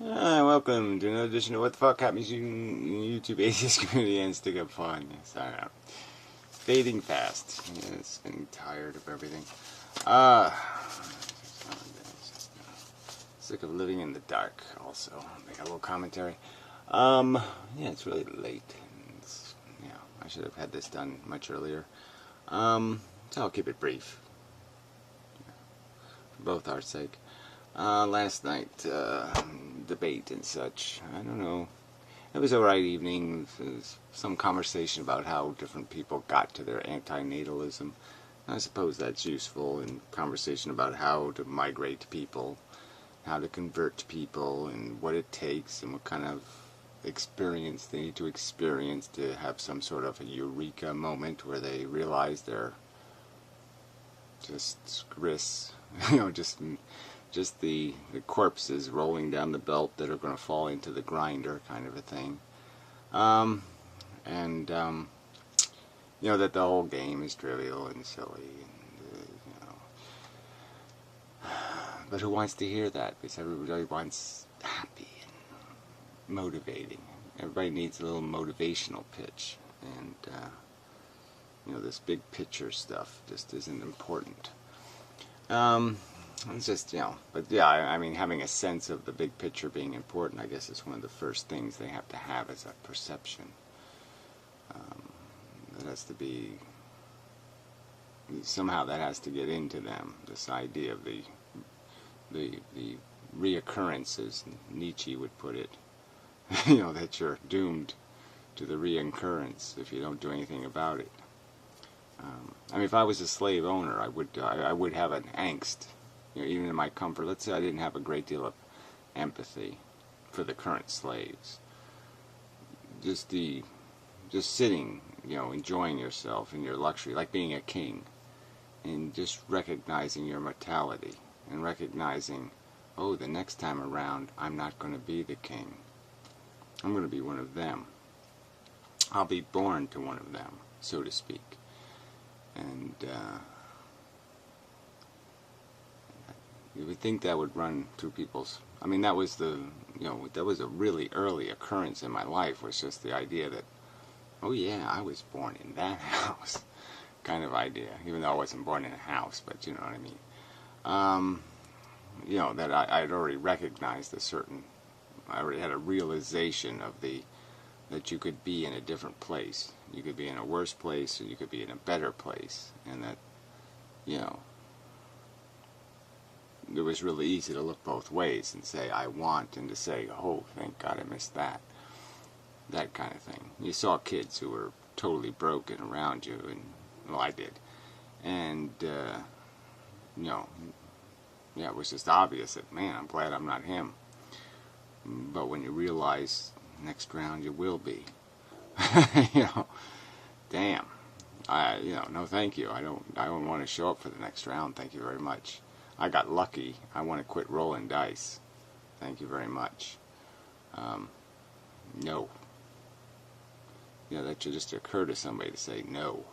Welcome to another edition of What the Fuck Happens in YouTube Atheist Community and Stick Up Fun. Sorry, fading fast. Yeah, it's getting tired of everything. Sick of living in the dark, also. Make a little commentary. Yeah, it's really late. I should have had this done much earlier. So I'll keep it brief. For both our sake. Last night, debate and such. I don't know. It was a right evening. There was some conversation about how different people got to their anti-natalism. I suppose that's useful in conversation about how to migrate people, how to convert people, and what it takes, and what kind of experience they need to experience to have some sort of a eureka moment where they realize they're just grist, just the corpses rolling down the belt that are going to fall into the grinder, kind of a thing. That the whole game is trivial and silly, but who wants to hear that? Because everybody wants happy and motivating. Everybody needs a little motivational pitch, and this big picture stuff just isn't important. It's just, but yeah, I mean, having a sense of the big picture being important, I guess, is one of the first things they have to have is a perception. That has to be, somehow that has to get into them, this idea of the reoccurrence, as Nietzsche would put it, that you're doomed to the reoccurrence if you don't do anything about it. I mean, if I was a slave owner, I would have an angst. Even in my comfort, let's say I didn't have a great deal of empathy for the current slaves. Just sitting, enjoying yourself in your luxury, like being a king, and just recognizing your mortality, and recognizing, oh, the next time around, I'm not going to be the king. I'm going to be one of them. I'll be born to one of them, so to speak. And, you would think that would run through people's... I mean, that was that was a really early occurrence in my life, was just the idea that, oh yeah, I was born in that house, kind of idea. Even though I wasn't born in a house, but you know what I mean. That I had already recognized I already had a realization of that you could be in a different place. You could be in a worse place, or you could be in a better place, and that, it was really easy to look both ways and say, I want, and to say, oh, thank God I missed that. That kind of thing. You saw kids who were totally broken around you, and, well, I did. And, it was just obvious that, man, I'm glad I'm not him. But when you realize next round you will be, damn. No thank you. I don't want to show up for the next round, thank you very much. I got lucky. I want to quit rolling dice. Thank you very much. No. That should just occur to somebody to say no.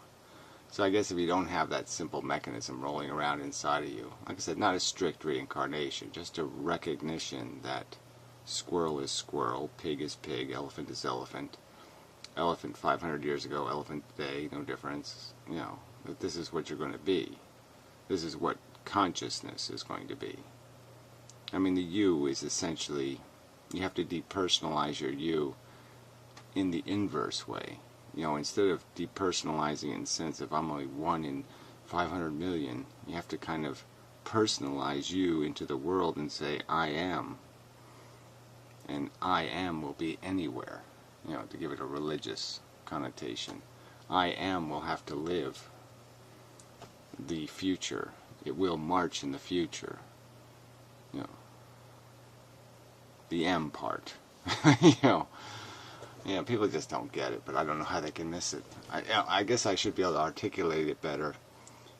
So I guess if you don't have that simple mechanism rolling around inside of you, like I said, not a strict reincarnation, just a recognition that squirrel is squirrel, pig is pig, elephant is elephant. Elephant 500 years ago, elephant today, no difference. That this is what you're going to be. This is what consciousness is going to be. I mean, the you is essentially, you have to depersonalize your you in the inverse way. Instead of depersonalizing in the sense of I'm only 1 in 500 million, you have to kind of personalize you into the world and say, I am. And I am will be anywhere, to give it a religious connotation. I am will have to live the future. It will march in the future. The M part. People just don't get it, but I don't know how they can miss it. I guess I should be able to articulate it better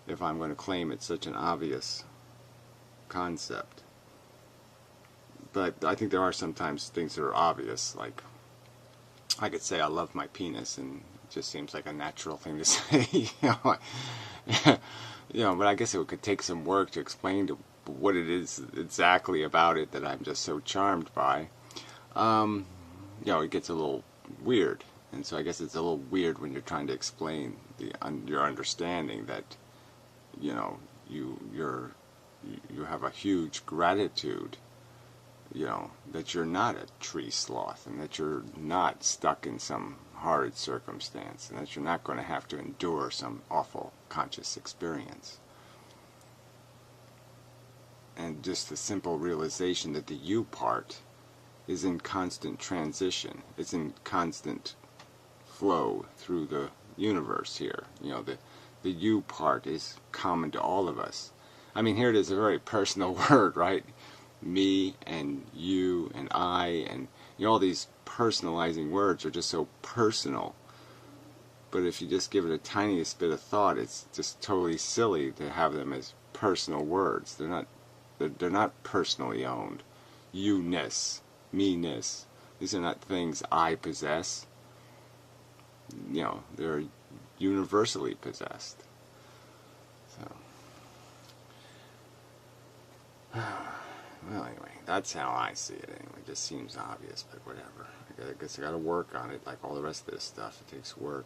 if I'm going to claim it's such an obvious concept. But I think there are sometimes things that are obvious, like I could say I love my penis, and it just seems like a natural thing to say. But I guess it could take some work to explain to what it is exactly about it that I'm just so charmed by. you know, it gets a little weird. And so I guess it's a little weird when you're trying to explain your understanding that, you know, you have a huge gratitude, you know, that you're not a tree sloth and that you're not stuck in some horrid circumstance and that you're not going to have to endure some awful conscious experience. And just the simple realization that the you part is in constant transition. It's in constant flow through the universe here. You know, the you part is common to all of us. I mean, here it is, a very personal word, right? Me and you and I, and you know, all these personalizing words are just so personal. But if you just give it a tiniest bit of thought, it's just totally silly to have them as personal words. They're not personally owned. You-ness, me-ness. These are not things I possess. You know, they're universally possessed. So, well, anyway, that's how I see it. Anyway, it just seems obvious, but whatever. I guess I got to work on it, like all the rest of this stuff. It takes work.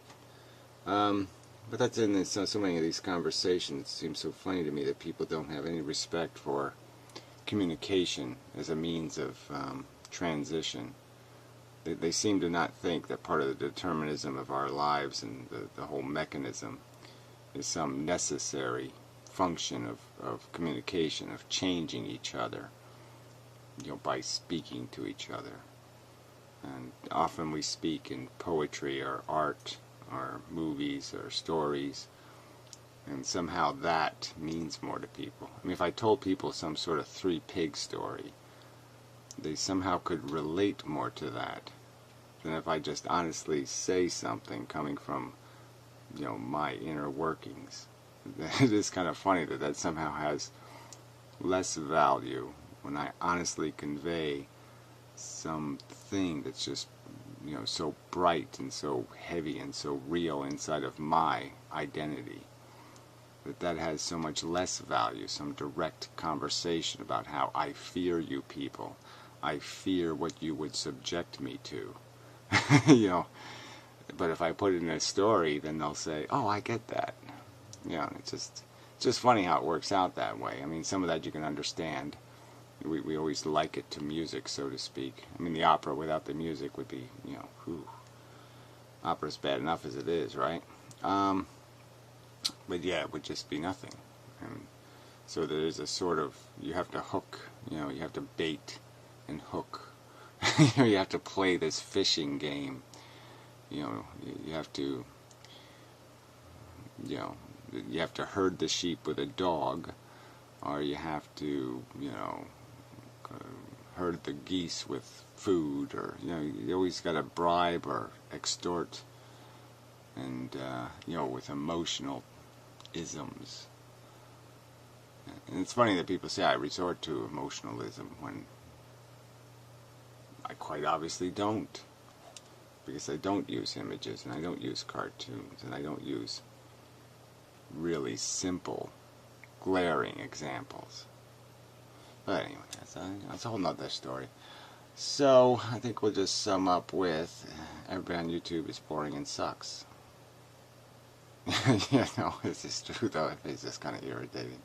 But that's in this, so many of these conversations. It seems so funny to me that people don't have any respect for communication as a means of transition. They seem to not think that part of the determinism of our lives and the whole mechanism is some necessary function of communication, of changing each other, you know, by speaking to each other. And often we speak in poetry or art or movies or stories, and somehow that means more to people. I mean, if I told people some sort of three pig story, they somehow could relate more to that than if I just honestly say something coming from, you know, my inner workings. It is kind of funny that somehow has less value when I honestly convey something that's just, you know, so bright and so heavy and so real inside of my identity. That has so much less value, some direct conversation about how I fear you people. I fear what you would subject me to. You know, but if I put it in a story, then they'll say, oh, I get that. You know, it's just funny how it works out that way. I mean, some of that you can understand. We always like it to music, so to speak. I mean, the opera without the music would be, you know, whew. Opera's bad enough as it is, right? But yeah, it would just be nothing. And so there is a sort of, you have to hook, you know, you have to bait and hook. You know, you have to play this fishing game. You know, you have to, you know, you have to herd the sheep with a dog, or you have to, you know, herd the geese with food, or, you know, you always got to bribe or extort, and, you know, with emotional isms. And it's funny that people say I resort to emotionalism when I quite obviously don't, because I don't use images, and I don't use cartoons, and I don't use really simple, glaring examples. But anyway, that's a whole nother story. So I think we'll just sum up with, everybody on YouTube is boring and sucks. You know, this is true though. It's just kind of irritating.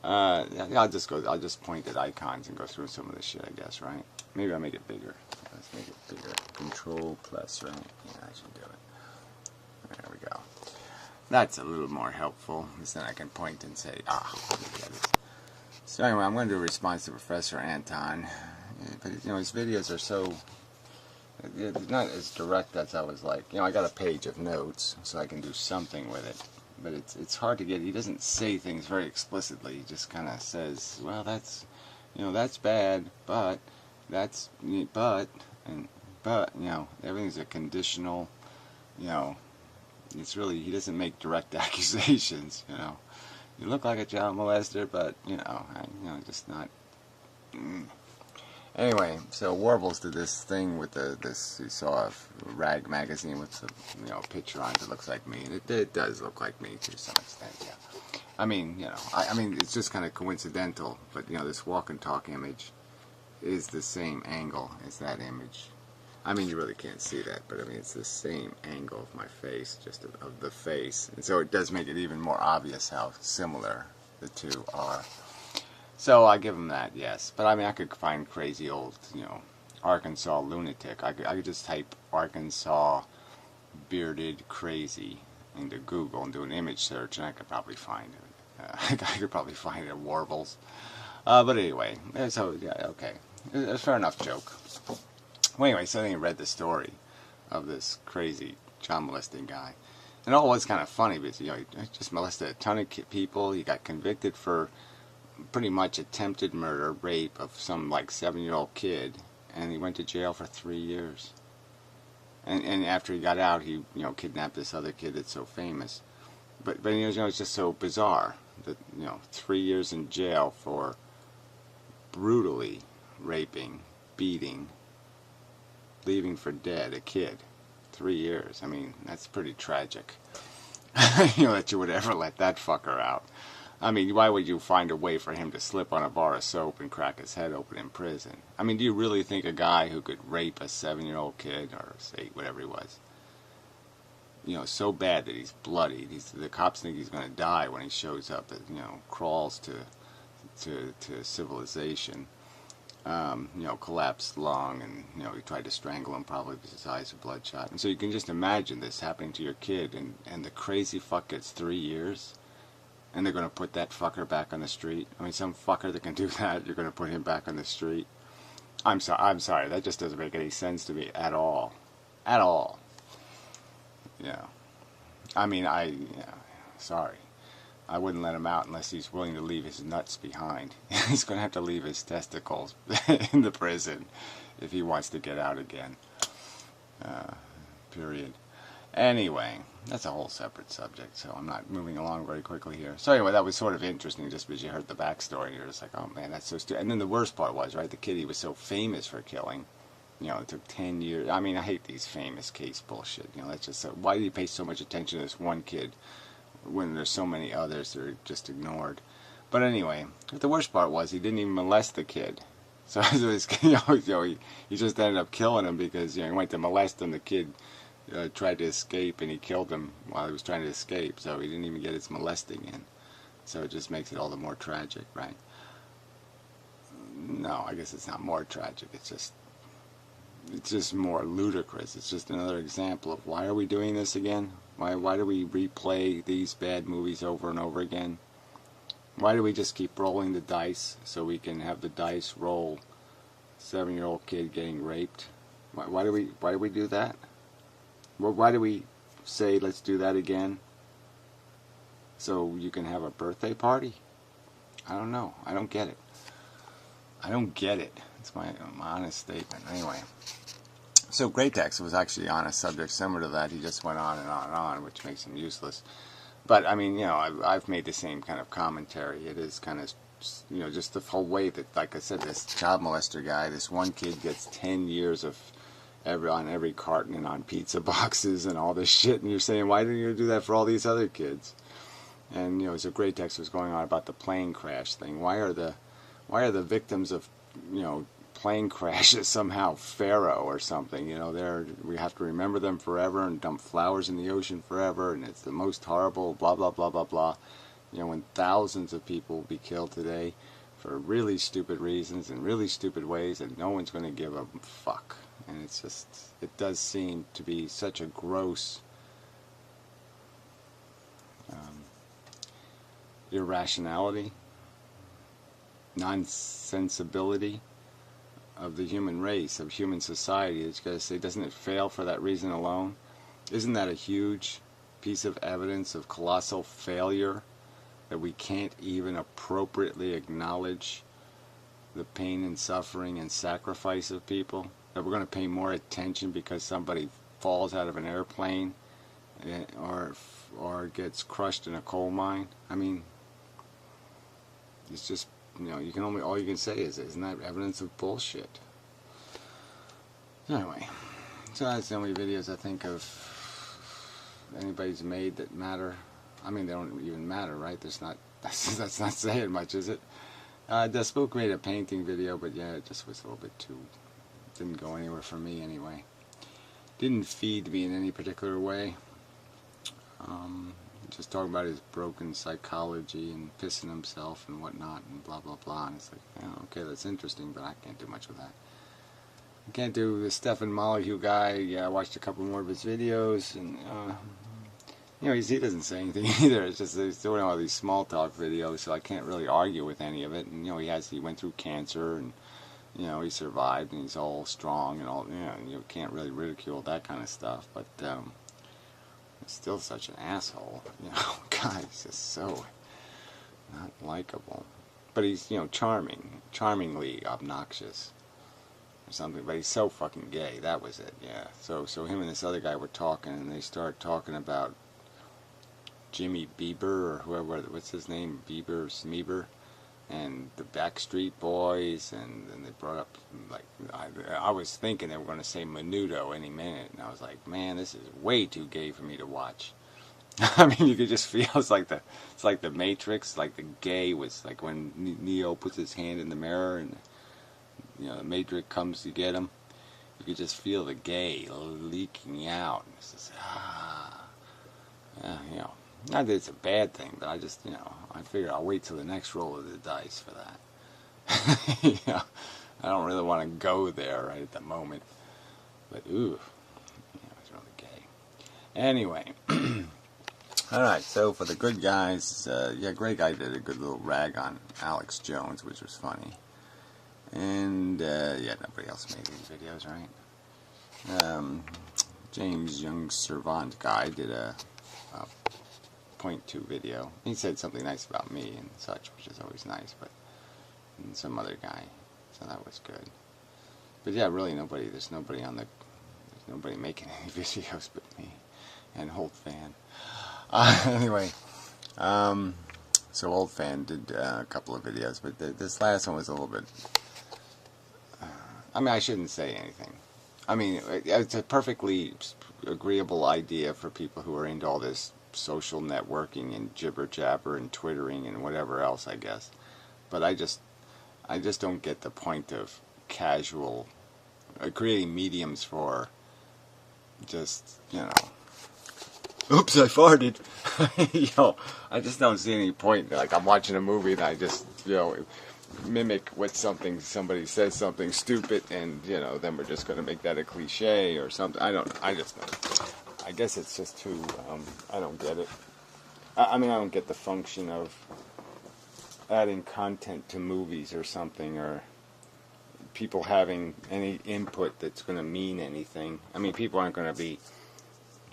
I'll just point at icons and go through some of this shit, I guess, right? Maybe I'll make it bigger. Let's make it bigger. Control plus, right? Yeah, I should do it. There we go. That's a little more helpful, because then I can point and say, let me get it. So anyway, I'm going to do a response to Professor Anton. But, you know, his videos are so, it's not as direct as I was like. You know, I got a page of notes, so I can do something with it. But it's hard to get, he doesn't say things very explicitly. He just kind of says, well, that's, you know, that's bad, but, that's, but, and, but, you know, everything's a conditional, you know, it's really, he doesn't make direct accusations, you know. You look like a child molester, but, you know, just not. Anyway, so Warbles did this thing with this, he saw a rag magazine with the, you know, picture on it that looks like me, and it does look like me to some extent, yeah. I mean, you know, I mean, it's just kind of coincidental, but, you know, this walk and talk image, is the same angle as that image. I mean, you really can't see that, but I mean, it's the same angle of my face, just of the face. And so it does make it even more obvious how similar the two are. So I give him that, yes. But I mean, I could find crazy old, Arkansas lunatic. I could just type Arkansas bearded crazy into Google and do an image search, and I could probably find it. I could probably find it at Warbles. But anyway, so, yeah, okay. It's a fair enough joke. Well, anyway, so then he read the story of this crazy child molesting guy. And it all was kind of funny because, he just molested a ton of people. He got convicted for pretty much attempted murder, rape of some, 7-year-old kid. And he went to jail for 3 years. And after he got out, he, kidnapped this other kid that's so famous. But it's just so bizarre that, 3 years in jail for brutally raping, beating, leaving for dead a kid. 3 years. I mean, that's pretty tragic. That you would ever let that fucker out. I mean, why would you find a way for him to slip on a bar of soap and crack his head open in prison? I mean, do you really think a guy who could rape a 7-year-old kid, or 8, whatever he was, so bad that he's bloodied, the cops think he's going to die when he shows up, crawls to civilization, collapsed lung, and, he tried to strangle him probably because his eyes are bloodshot. And so you can just imagine this happening to your kid, and the crazy fuck gets 3 years, and they're going to put that fucker back on the street. I mean, some fucker that can do that, you're going to put him back on the street. I'm sorry, that just doesn't make any sense to me at all. At all. I mean, sorry. I wouldn't let him out unless he's willing to leave his nuts behind. He's going to have to leave his testicles in the prison if he wants to get out again. Period. Anyway, that's a whole separate subject, so I'm not moving along very quickly here. So anyway, that was sort of interesting just because you heard the backstory. You're just like, oh man, that's so stupid. And then the worst part was, right, the kid he was so famous for killing, it took 10 years. I mean, I hate these famous case bullshit. That's just so, why do you pay so much attention to this one kid when there's so many others that are just ignored? But anyway, the worst part was he didn't even molest the kid. So he just ended up killing him because he went to molest him. The kid tried to escape, and he killed him while he was trying to escape. So he didn't even get his molesting in. So it just makes it all the more tragic, right? No, I guess it's not more tragic. It's just more ludicrous. It's just another example of why are we doing this again? Why do we replay these bad movies over and over again? Why do we just keep rolling the dice so we can have the dice roll 7-year-old kid getting raped? Why do we do that? Why do we say let's do that again? So you can have a birthday party? I don't know. I don't get it. I don't get it. It's my honest statement. Anyway. So Greatex was actually on a subject similar to that. He just went on and on and on, which makes him useless. But, I mean, I've made the same kind of commentary. It is kind of, just the whole way that, like I said, this child molester guy, this one kid gets 10 years of on every carton and on pizza boxes and all this shit. And you're saying, why didn't you do that for all these other kids? And, so Greatex was going on about the plane crash thing. Why are the victims of, plane crashes somehow Pharaoh or something? We have to remember them forever and dump flowers in the ocean forever, and it's the most horrible blah blah blah blah blah. When thousands of people will be killed today for really stupid reasons and really stupid ways, and no one's going to give a fuck. And it does seem to be such a gross irrationality, nonsensibility of the human race, of human society. It's going to say, doesn't it fail for that reason alone? Isn't that a huge piece of evidence of colossal failure, that we can't even appropriately acknowledge the pain and suffering and sacrifice of people? That we're going to pay more attention because somebody falls out of an airplane or gets crushed in a coal mine? I mean, it's just, all you can say is, isn't that evidence of bullshit? Anyway, so that's the only videos I think of anybody's made that matter. I mean, they don't even matter, right? That's not saying much, is it? The spook made a painting video, but yeah, it just was a little bit too, didn't go anywhere for me anyway. Didn't feed me in any particular way. Just talking about his broken psychology and pissing himself and whatnot and blah blah blah. And it's like, oh, okay, that's interesting, but I can't do much with that. I can't do the Stefan Molyneux guy. Yeah, I watched a couple more of his videos, and you know, he doesn't say anything either. It's just he's doing all these small talk videos, so I can't really argue with any of it. And you know, he went through cancer, and you know, he survived, and he's all strong and all. You know, you can't really ridicule that kind of stuff, but. He's still such an asshole, you know. God, he's just so not likable. But he's, you know, charmingly obnoxious or something. But he's so fucking gay. That was it, yeah. So him and this other guy were talking, and they started talking about Jimmy Bieber or whoever. What's his name? Smeeber. And the Backstreet Boys, and then they brought up, like, I was thinking they were going to say Menudo any minute, and I was like, man, this is way too gay for me to watch. I mean, you could just feel it's like the Matrix, like the gay was like when Neo puts his hand in the mirror, and you know the Matrix comes to get him. You could just feel the gay leaking out. And it's just you know. Not that it's a bad thing, but I just, you know, I figure I'll wait till the next roll of the dice for that. You know, I don't really want to go there right at the moment. But, ooh, yeah, it's really gay. Anyway, alright, so for the good guys, yeah, Greg Guy did a good little rag on Alex Jones, which was funny. And, yeah, nobody else made these videos, right? James Young Servant guy did a .2 video. He said something nice about me and such, which is always nice, but and some other guy, so that was good. But yeah, really there's nobody making any videos but me and Old Fan. Anyway, so Old Fan did a couple of videos, but this last one was a little bit, I mean, I shouldn't say anything. I mean, it's a perfectly agreeable idea for people who are into all this social networking and jibber jabber and twittering and whatever else, I guess. But I just don't get the point of casual creating mediums for just, you know, oops, I farted. You know, I just don't see any point. Like, I'm watching a movie and I just, you know, mimic what somebody says something stupid, and you know, then we're just going to make that a cliche or something. I guess it's just too, I don't get it. I mean, I don't get the function of adding content to movies or something, or people having any input that's going to mean anything. I mean, people aren't going to be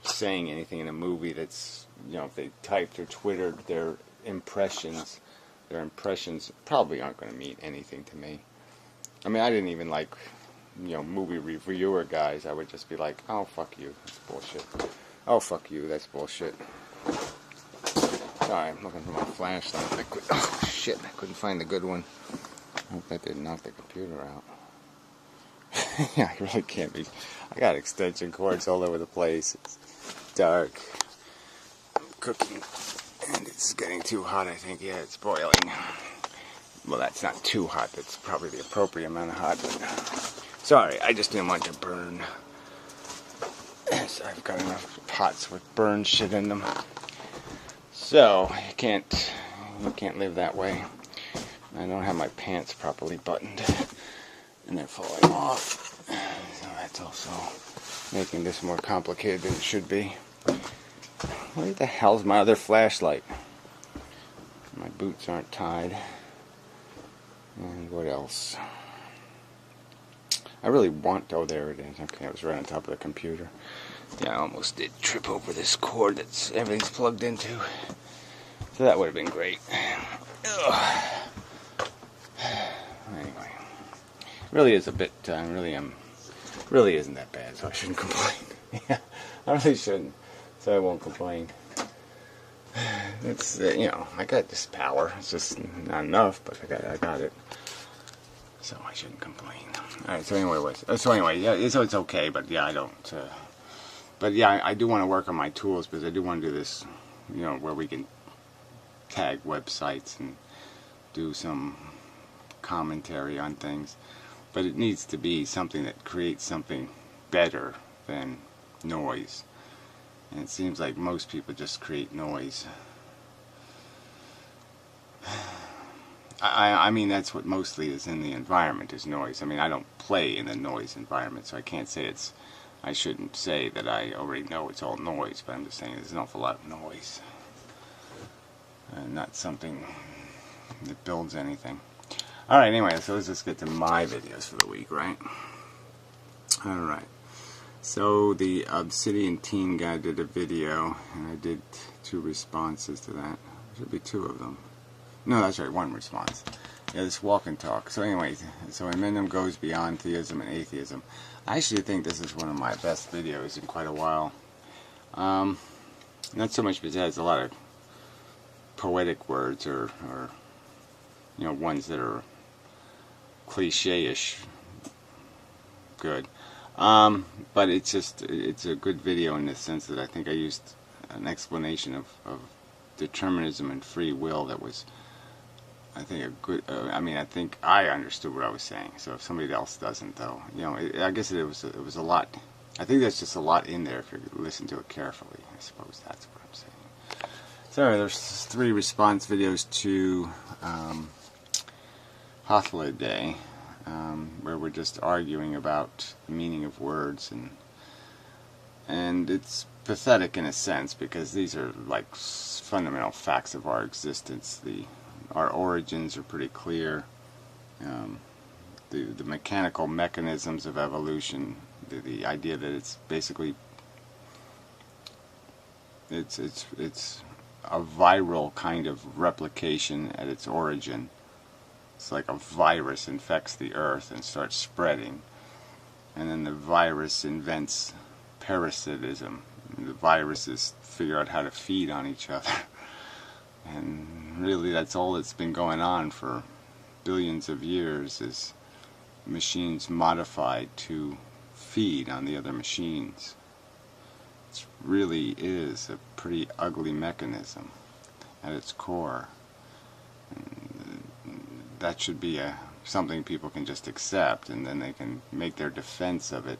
saying anything in a movie that's, you know, if they typed or twittered their impressions probably aren't going to mean anything to me. I mean, I didn't even like, you know, movie reviewer guys. I would just be like, oh, fuck you, that's bullshit. Oh, fuck you, that's bullshit. Sorry, I'm looking for my flashlight. Oh, shit, I couldn't find the good one. I hope that didn't knock the computer out. Yeah, I really can't be. I got extension cords all over the place. It's dark. I'm cooking. And it's getting too hot, I think. Yeah, it's boiling. Well, that's not too hot. That's probably the appropriate amount of hot. But sorry, I just didn't want to burn. So I've got enough pots with burn shit in them. So, you can't live that way. I don't have my pants properly buttoned. And they're falling off. So that's also making this more complicated than it should be. Where the hell's my other flashlight? My boots aren't tied. And what else? I really want... Oh, there it is. Okay, it was right on top of the computer. Yeah, I almost did trip over this cord that's everything's plugged into. So that would have been great. Ugh. Anyway. Really is a bit... really isn't that bad, so I shouldn't complain. Yeah, I really shouldn't. So I won't complain. It's, you know, I got this power. It's just not enough, but I got it. So I shouldn't complain. Alright, so anyway, yeah, so it's okay, but yeah, I don't, but yeah, I do want to work on my tools, because I do want to do this, you know, where we can tag websites and do some commentary on things, but it needs to be something that creates something better than noise. And it seems like most people just create noise. I mean, that's what mostly is in the environment, is noise. I mean, I don't play in the noise environment, so I can't say it's, I shouldn't say that I already know it's all noise, but I'm just saying there's an awful lot of noise. And not something that builds anything. Alright, anyway, so let's just get to my videos for the week, right? Alright. So the Obsidian Teen guy did a video, and I did 2 responses to that. There should be 2 of them. No, that's right, 1 response. Yeah, this walk and talk. So anyway, so Inmendham goes beyond theism and atheism. I actually think this is one of my best videos in quite a while. Not so much because it has a lot of poetic words or you know, ones that are cliche-ish good. But it's just, it's a good video in the sense that I think I used an explanation of determinism and free will that was, I think, a good, I mean, I think I understood what I was saying. So if somebody else doesn't, though, you know, I guess it was a lot. I think there's just a lot in there if you listen to it carefully. I suppose that's what I'm saying. So there's 3 response videos to Hothler Day, where we're just arguing about the meaning of words, and it's pathetic in a sense because these are like fundamental facts of our existence. Our origins are pretty clear. The mechanical mechanisms of evolution, the idea that it's basically it's a viral kind of replication at its origin. It's like a virus infects the earth and starts spreading, and then the virus invents parasitism. The viruses figure out how to feed on each other. And really that's all that's been going on for billions of years, is machines modified to feed on the other machines. It really is a pretty ugly mechanism at its core. And that should be something people can just accept, and then they can make their defense of it.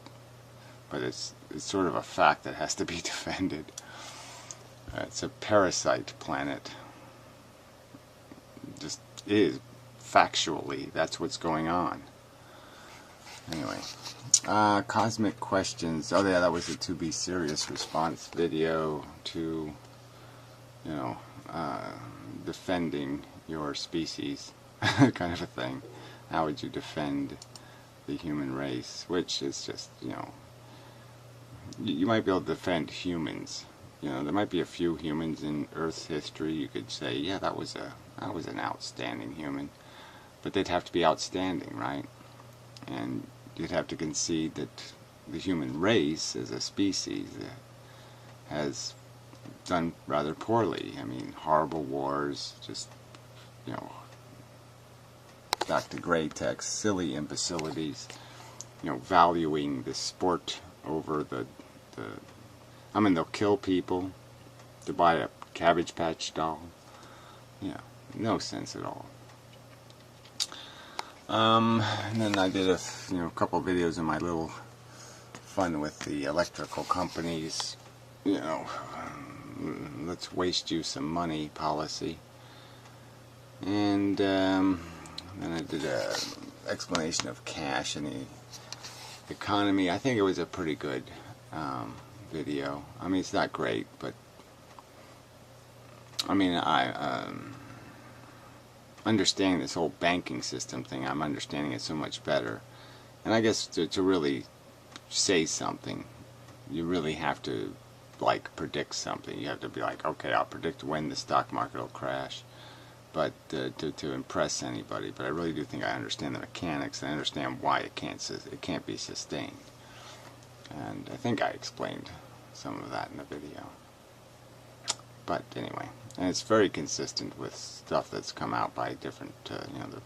But it's sort of a fact that has to be defended. It's a parasite planet. It just is. Factually, that's what's going on. Anyway, cosmic questions. Oh yeah, that was a To Be Serious response video to, you know, defending your species, kind of a thing. How would you defend the human race? Which is just, you know, you might be able to defend humans. You know, there might be a few humans in Earth's history you could say, yeah, that was an outstanding human. But they'd have to be outstanding, right? And you'd have to concede that the human race as a species has done rather poorly. I mean, horrible wars, just, you know, back to gray text, silly imbecilities, you know, valuing the sport over the I mean, they'll kill people to buy a Cabbage Patch doll. Yeah, no sense at all. And then I did a couple of videos in my little fun with the electrical companies, you know, let's waste you some money policy. And then I did a explanation of cash and the economy. I think it was a pretty good video. I mean, it's not great, but I mean, understanding this whole banking system thing, I'm understanding it so much better. And I guess to really say something, you really have to, like, predict something. You have to be like, okay, I'll predict when the stock market will crash, but to impress anybody. But I really do think I understand the mechanics and I understand why it can't be sustained. And I think I explained some of that in the video. But anyway, and it's very consistent with stuff that's come out by different, you know, the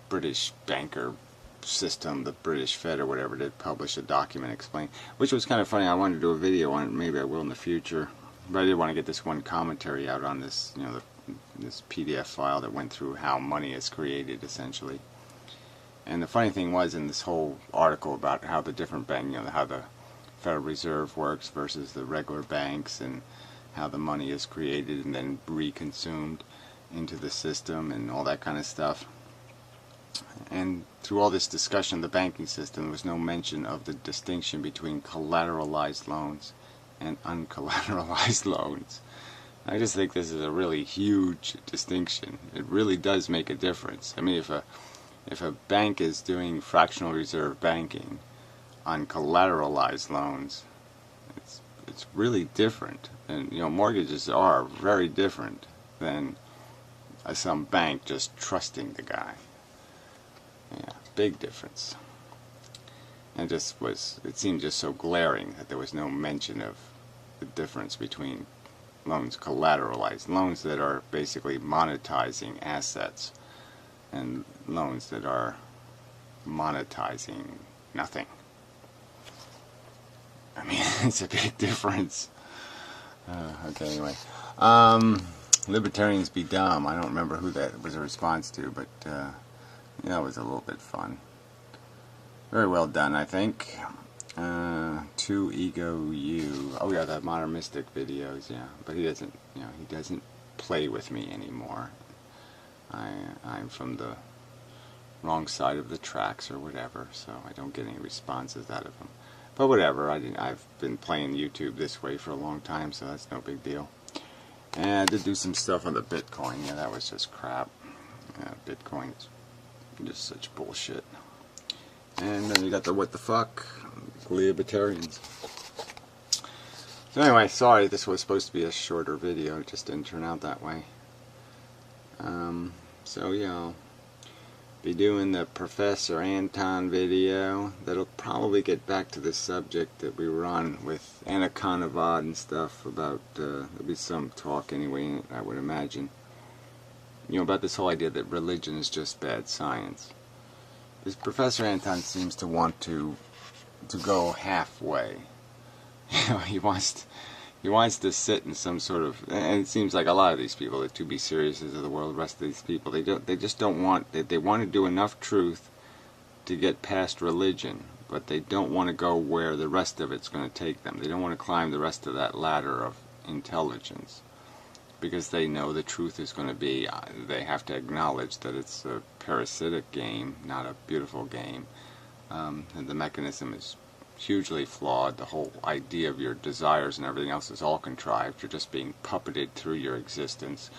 British banker system, the British Fed or whatever, did publish a document explaining, which was kind of funny. I wanted to do a video on it, maybe I will in the future, but I did want to get this one commentary out on this, you know, the this PDF file that went through how money is created, essentially. And the funny thing was, in this whole article about how the different bank, how the Federal Reserve works versus the regular banks, and how the money is created and then reconsumed into the system and all that kind of stuff. And through all this discussion of the banking system, there was no mention of the distinction between collateralized loans and uncollateralized loans. I just think this is a really huge distinction. It really does make a difference. I mean, if a bank is doing fractional reserve banking on collateralized loans, it's really different. And mortgages are very different than some bank just trusting the guy. Yeah, big difference. And it seemed just so glaring that there was no mention of the difference between loans collateralized, loans that are basically monetizing assets, and loans that are monetizing nothing. I mean, it's a big difference. Okay, anyway. Libertarians be dumb. I don't remember who that was a response to, but that was a little bit fun. Very well done, I think. 2 Ego U. Oh yeah, the Modern Mystic videos, yeah. But he doesn't play with me anymore. I'm from the wrong side of the tracks or whatever, so I don't get any responses out of him. But whatever, I've been playing YouTube this way for a long time, so that's no big deal. And I did do some stuff on the Bitcoin. Yeah, that was just crap. Bitcoin is just such bullshit. And then you got the what the fuck libertarians. So anyway, sorry, this was supposed to be a shorter video. It just didn't turn out that way. So yeah, I'll be doing the Professor Anton video. That'll probably get back to the subject that we were on with Anaconavad and stuff about, there'll be some talk anyway, I would imagine, about this whole idea that religion is just bad science. This Professor Anton seems to want to go halfway. He wants to sit in some sort of, and it seems like a lot of these people, the to be seriouses of the world, the rest of these people, they just don't want, they want to do enough truth to get past religion, but they don't want to go where the rest of it's going to take them. They don't want to climb the rest of that ladder of intelligence, because they know the truth is going to be, they have to acknowledge that it's a parasitic game, not a beautiful game, and the mechanism is hugely flawed. The whole idea of your desires and everything else is all contrived. You're just being puppeted through your existence.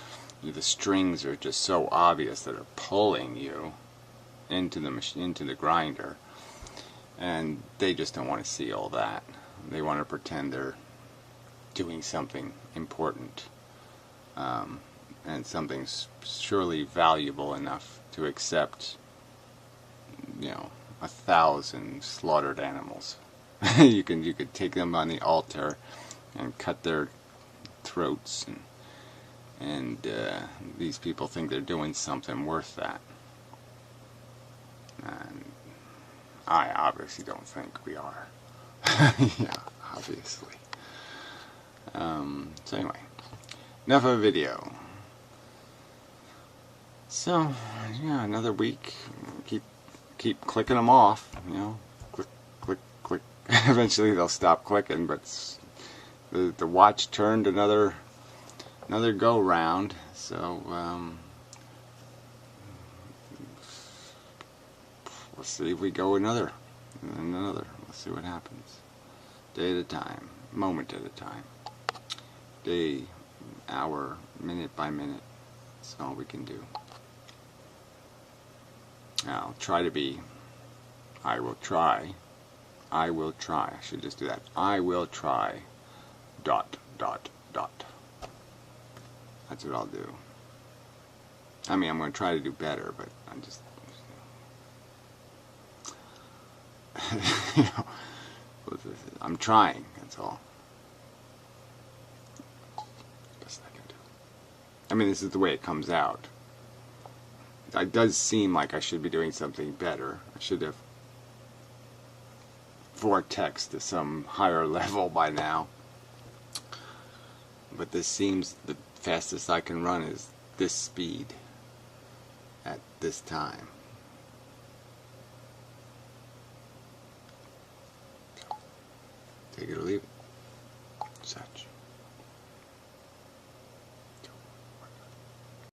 The strings are just so obvious that are pulling you into the machine, into the grinder, and they just don't want to see all that. They want to pretend they're doing something important, and something surely valuable enough to accept 1,000 slaughtered animals. you could take them on the altar and cut their throats, and these people think they're doing something worth that. And I obviously don't think we are. Yeah, obviously. So anyway, enough of a video. So yeah, another week. Keep clicking them off, click, click, click. Eventually they'll stop clicking, but the watch turned another go round. So let's see if we go another. Let's see what happens. Day at a time, moment at a time. Day, hour, minute by minute. That's all we can do. I'll try to be, I will try, I should just do that, I will try, ... That's what I'll do. I mean, I'm going to try to do better, but I'm just, I'm trying, that's all. Best I can do. I mean, this is the way it comes out. It does seem like I should be doing something better. I should have vortexed to some higher level by now. But this seems the fastest I can run is this speed at this time. Take it or leave it. Such.